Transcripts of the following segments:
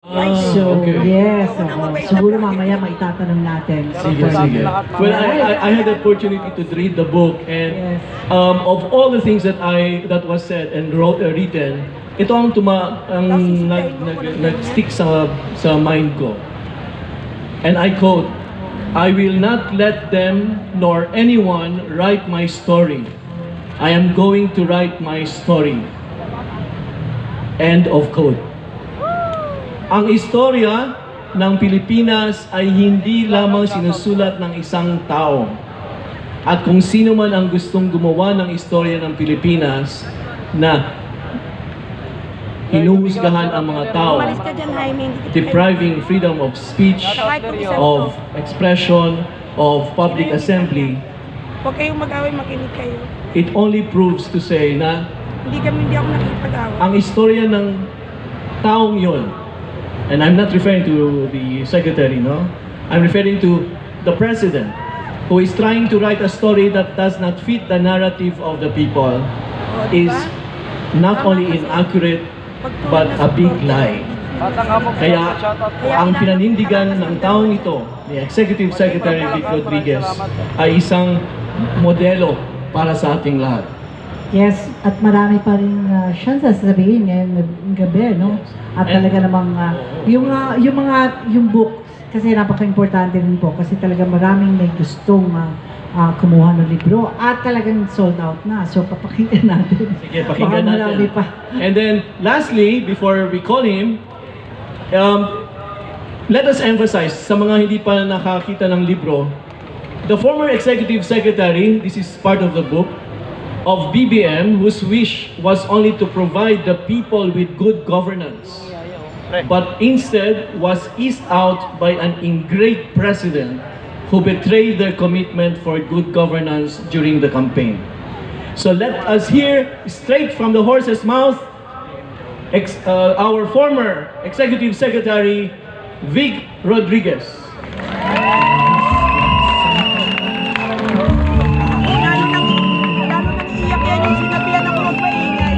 So, Okay. yes, siguro mamaya maitatanong natin. Sige, sige. Well, I had the opportunity to read the book, and Yes. of all the things that was said and written, ito ang nag-stick sa mind ko. And I quote, "I will not let them nor anyone write my story. I am going to write my story." End of quote. Ang istorya ng Pilipinas ay hindi lamang sinusulat ng isang tao. At kung sino man ang gustong gumawa ng istorya ng Pilipinas na hinuhusgahan ang mga tao, Umalis ka dyan, Jaime. Hindi kita depriving freedom of speech, of expression, of public assembly, Huwag kayong mag-away, makinig kayo. it only proves to say na Hindi ako nakipag-away. ang istorya ng taong yon, and I'm not referring to the secretary, no? I'm referring to the president, who is trying to write a story that does not fit the narrative of the people, is not only inaccurate, but a big lie. Kaya ang pinanindigan ng taong ito, ni Executive Secretary Vic Rodriguez, ay isang modelo para sa ating lahat. Yes, at marami pa rin siyang sasabihin ngayong gabi, no? At talaga namang, yung book, kasi napaka-importante rin po, kasi talaga maraming may gustong kumuha ng libro, at talagang sold out na. So, papakinggan natin. Sige, pakinggan Baka marami natin. pa. And then, lastly, before we call him, let us emphasize, sa mga hindi pa nakakita ng libro, the former Executive Secretary, this is part of the book, of BBM, whose wish was only to provide the people with good governance, but instead was eased out by an ingrate president who betrayed their commitment for good governance during the campaign. So let us hear straight from the horse's mouth our former Executive Secretary, Vic Rodriguez. Lalo nang iiyak yan yung sinabihan ako magpaingay.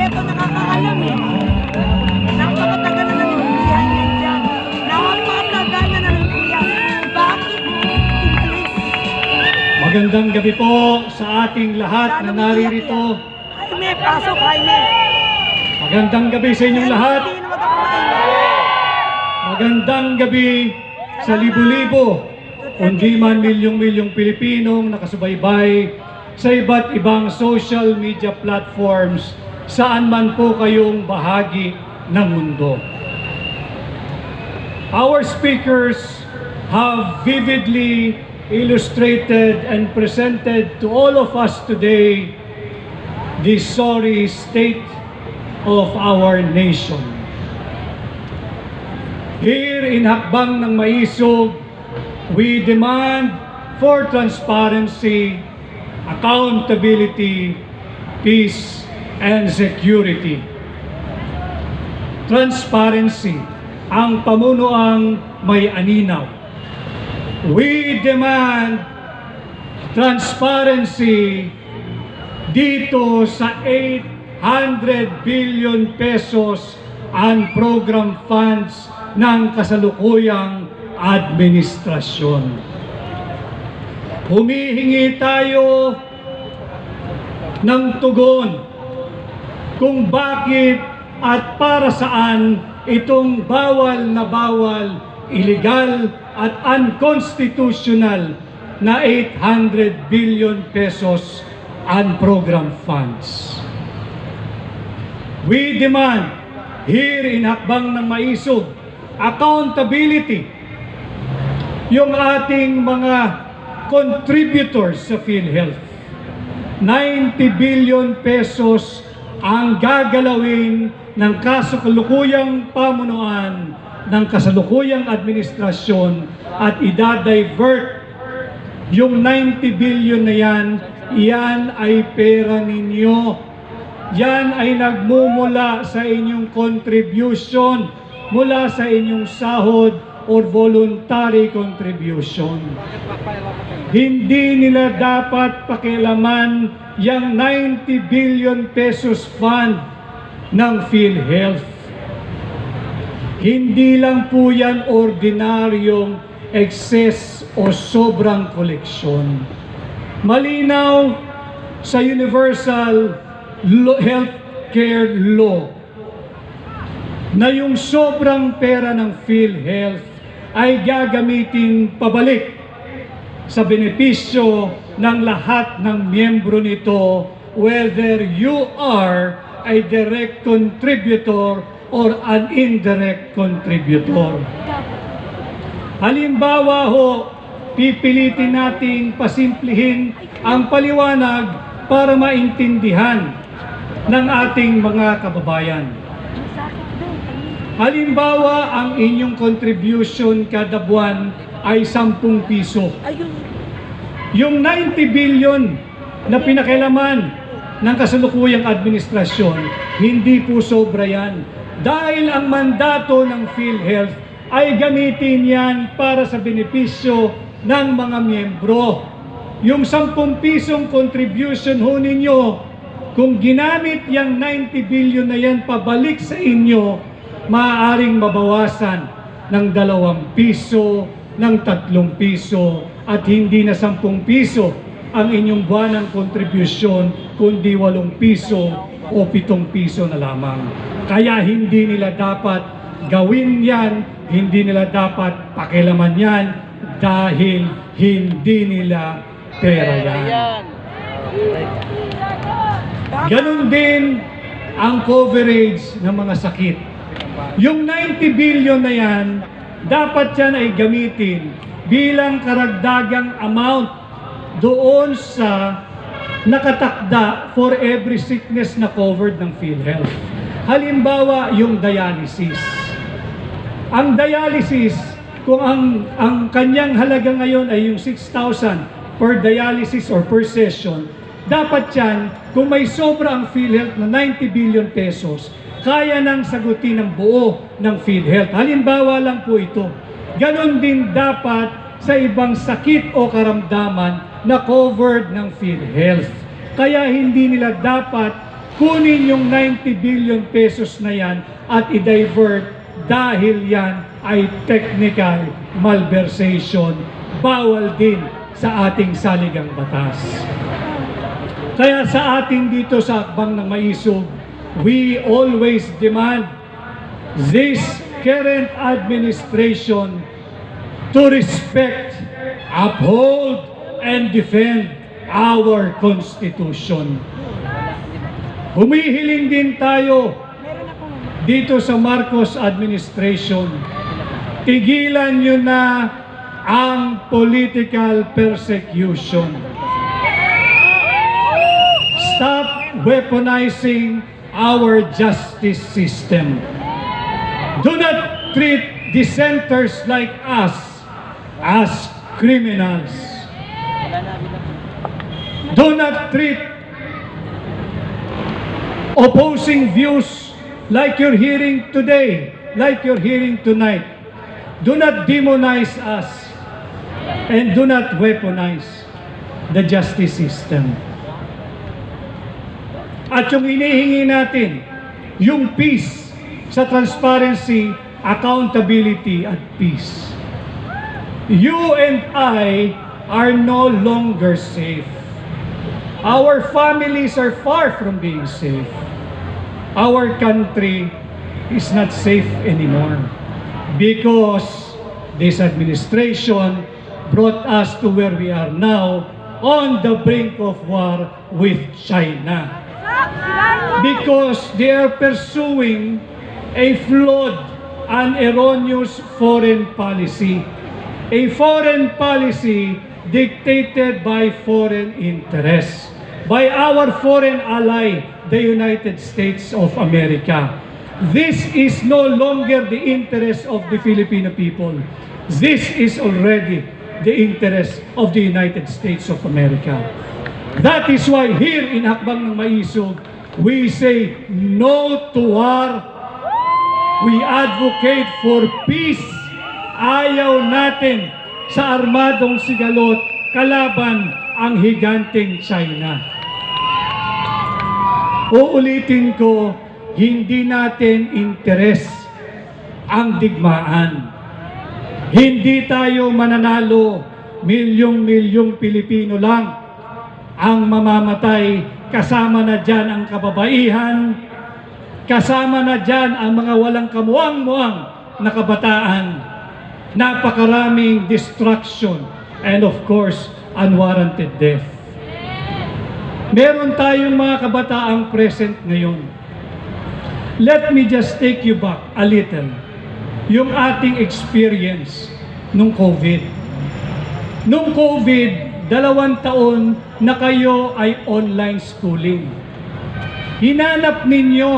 Eto nakakaalam eh. Napakatagal na nangyayari yan dyan. Napakatagal na nangyayari. Bakit inalis? Magandang gabi po sa ating lahat na naririto. Jaime, pasok Jaime. Magandang gabi sa inyong lahat. Hindi na magkakaingay. Magandang gabi sa libo-libo, kundi man milyong-milyong Pilipinong nakasubaybay sa iba't ibang social media platforms saan man po kayong bahagi ng mundo. Our speakers have vividly illustrated and presented to all of us today the sorry state of our nation. Here in Hakbang ng Maisog, we demand for transparency, accountability, peace, and security. Transparency, ang pamunuang may aninaw. We demand transparency dito sa 800 billion pesos ang program funds ng kasalukuyang administrasyon. Humihingi tayo ng tugon kung bakit at para saan itong bawal na bawal, illegal at unconstitutional na 800 billion pesos ang program funds. We demand here in Hakbang ng Maisog accountability. Yung ating mga contributors sa PhilHealth, 90 billion pesos ang gagalawin ng kasalukuyang pamunuan ng kasalukuyang administrasyon at idadivert yung 90 billion na yan ay pera ninyo. Yan ay nagmumula sa inyong contribution, mula sa inyong sahod or voluntary contribution. Hindi nila dapat pakialaman yung 90 billion pesos fund ng PhilHealth. Hindi lang po yan ordinaryong excess o sobrang koleksyon. Malinaw sa Universal Healthcare Law na yung sobrang pera ng PhilHealth ay gagamitin pabalik sa benepisyo ng lahat ng miyembro nito, whether you are a direct contributor or an indirect contributor. Halimbawa ho, pipilitin nating pasimplihin ang paliwanag para maintindihan ng ating mga kababayan. Halimbawa, ang inyong contribution kada buwan ay 10 piso. Yung 90 billion na pinakailaman ng kasalukuyang administrasyon, hindi po sobra yan. Dahil ang mandato ng PhilHealth ay gamitin yan para sa benepisyo ng mga miyembro. Yung 10 pisong contribution ho ninyo, kung ginamit yung 90 billion na yan pabalik sa inyo, maaaring mabawasan ng 2 piso, ng 3 piso, at hindi na 10 piso ang inyong buwanang kontribusyon, kundi 8 piso o 7 piso na lamang. Kaya hindi nila dapat gawin yan, hindi nila dapat pakialaman yan, dahil hindi nila pera yan. Ganon din ang coverage ng mga sakit. Yung 90 billion na yan, dapat yan ay gamitin bilang karagdagang amount doon sa nakatakda for every sickness na covered ng PhilHealth. Halimbawa, yung dialysis. Ang dialysis, kung ang kanyang halaga ngayon ay yung 6,000 per dialysis or per session, dapat yan, kung may sobra ang PhilHealth na 90 billion pesos, kaya nang sagutin ng buo ng PhilHealth. Halimbawa lang po ito. Ganon din dapat sa ibang sakit o karamdaman na covered ng PhilHealth. Kaya hindi nila dapat kunin yung 90 billion pesos na yan at i-divert dahil yan ay technical malversation. Bawal din sa ating saligang batas. Kaya sa atin dito sa Akbang ng Maisog, we always demand this current administration to respect, uphold, and defend our Constitution. Humihiling din tayo dito sa Marcos administration, tigilan nyo na ang political persecution. Stop weaponizing our justice system. Do not treat dissenters like us as criminals. Do not treat opposing views like you're hearing today, like you're hearing tonight. Do not demonize us and do not weaponize the justice system. At yung hinihingi natin, yung peace sa transparency, accountability, at peace. You and I are no longer safe. Our families are far from being safe. Our country is not safe anymore because this administration brought us to where we are now, on the brink of war with China. Because they are pursuing a flawed and erroneous foreign policy. A foreign policy dictated by foreign interests, by our foreign ally, the United States of America. This is no longer the interest of the Filipino people. This is already the interest of the United States of America. That is why here in Hakbang ng Maisog, we say no to war. We advocate for peace. Ayaw natin sa armadong sigalot kalaban ang higanteng China. Uulitin ko, hindi natin interes ang digmaan. Hindi tayo mananalo, milyong-milyong Pilipino lang ang mamamatay, kasama na dyan ang kababaihan, kasama na dyan ang mga walang kamuang-muang na kabataan, napakaraming destruction, and of course, unwarranted death. Meron tayong mga kabataang present ngayon. Let me just take you back a little. Yung ating experience nung COVID. Nung COVID, 2 taon na kayo ay online schooling. Hinanap ninyo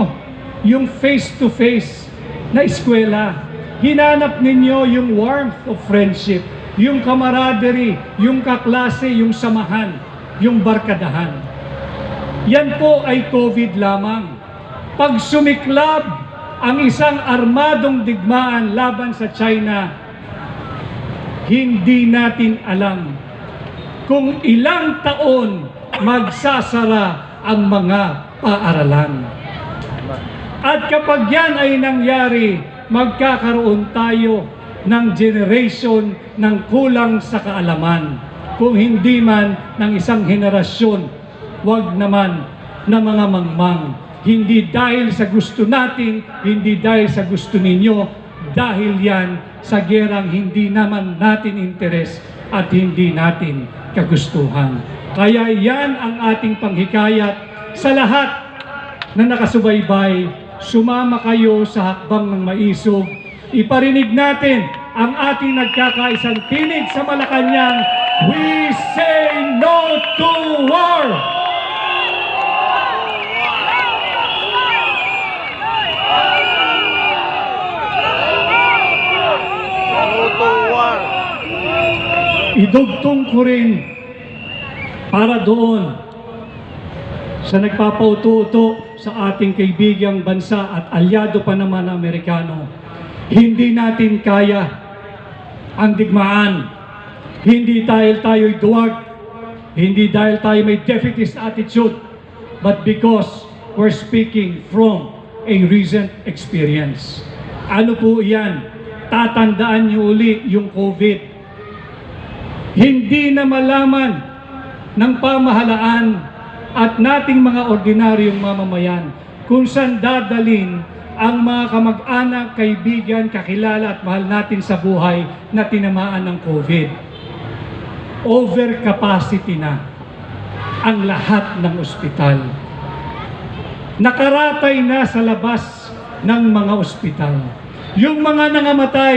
yung face-to-face na eskwela. Hinanap ninyo yung warmth of friendship, yung camaraderie, yung kaklase, yung samahan, yung barkadahan. Yan po ay COVID lamang. Pag sumiklab ang isang armadong digmaan laban sa China, hindi natin alam kung ilang taon magsasara ang mga paaralan. At kapag yan ay nangyari, magkakaroon tayo ng generation ng kulang sa kaalaman. Kung hindi man ng isang henerasyon, wag naman na mga mangmang. Hindi dahil sa gusto natin, hindi dahil sa gusto ninyo, dahil yan sa gerang hindi naman natin interes at hindi natin kagustuhan. Kaya yan ang ating panghikayat sa lahat na nakasubaybay. Sumama kayo sa hakbang ng maisog. Iparinig natin ang ating nagkakaisang tinig sa Malacanang. We say no to war! Idugtong ko rin para doon sa nagpapauto-uto sa ating kaibigang bansa at alyado pa naman na Amerikano. Hindi natin kaya ang digmaan. Hindi dahil tayo'y duwag, hindi dahil tayo may defeatist attitude, but because we're speaking from a recent experience. Ano po yan? Tatandaan niyo uli yung COVID. Hindi na malaman ng pamahalaan at nating mga ordinaryong mamamayan kung saan dadalin ang mga kamag-anak, kaibigan, kakilala at mahal natin sa buhay na tinamaan ng COVID. Overcapacity na ang lahat ng ospital. Nakaratay na sa labas ng mga ospital. Yung mga nangamatay,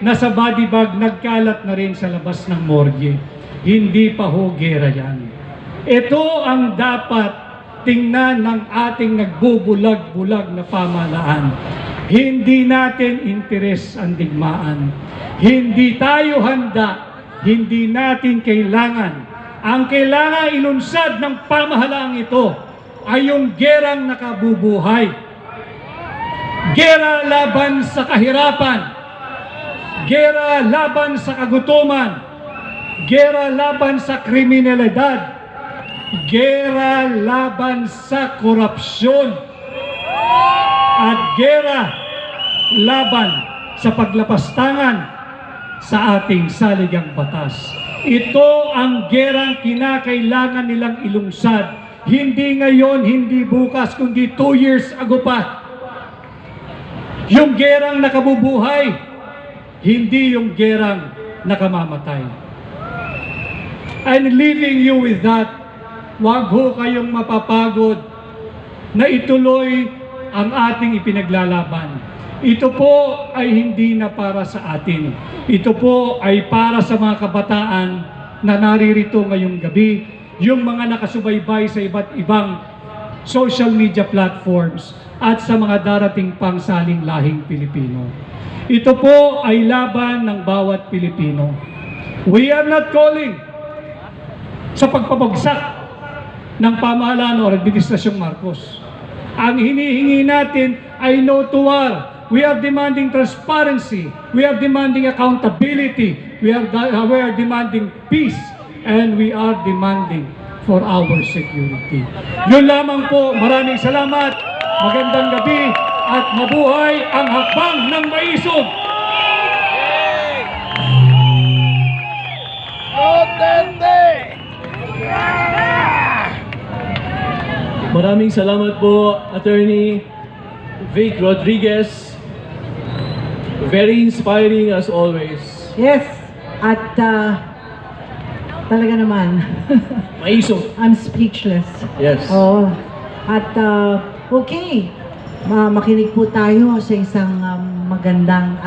nasa body bag, nagkalat na rin sa labas ng morgue. Hindi pa ho gera yan. Ito ang dapat tingnan ng ating nagbubulag-bulag na pamahalaan. Hindi natin interes ang digmaan. Hindi tayo handa. Hindi natin kailangan. Ang kailangan ilunsad ng pamahalaang ito ay yung gerang nakabubuhay. Gera laban sa kahirapan. Gera laban sa kagutuman, gera laban sa kriminalidad, gera laban sa korupsyon, at gera laban sa paglapastangan sa ating saligang batas. Ito ang gerang kinakailangan nilang ilungsad. Hindi ngayon, hindi bukas, kundi 2 years ago pa. Yung gerang nakabubuhay, hindi yung gerang nakamamatay. And leaving you with that, wag ho kayong mapapagod na ituloy ang ating ipinaglalaban. Ito po ay hindi na para sa atin. Ito po ay para sa mga kabataan na naririto ngayong gabi, yung mga nakasubaybay sa iba't ibang social media platforms at sa mga darating pang saling lahing Pilipino. Ito po ay laban ng bawat Pilipino. We are not calling sa pagpabagsak ng pamahalaan o Administrasyong Marcos. Ang hinihingi natin ay no to war. We are demanding transparency. We are demanding accountability. We are demanding peace. And we are demanding for our security. Yun lamang po. Maraming salamat. Magandang gabi at mabuhay ang hakbang ng maisog! Maraming salamat po, Attorney Vic Rodriguez. Very inspiring as always. Yes, at talaga naman, Maisog. I'm speechless. Yes. Oo. At okay, makinig po tayo sa isang magandang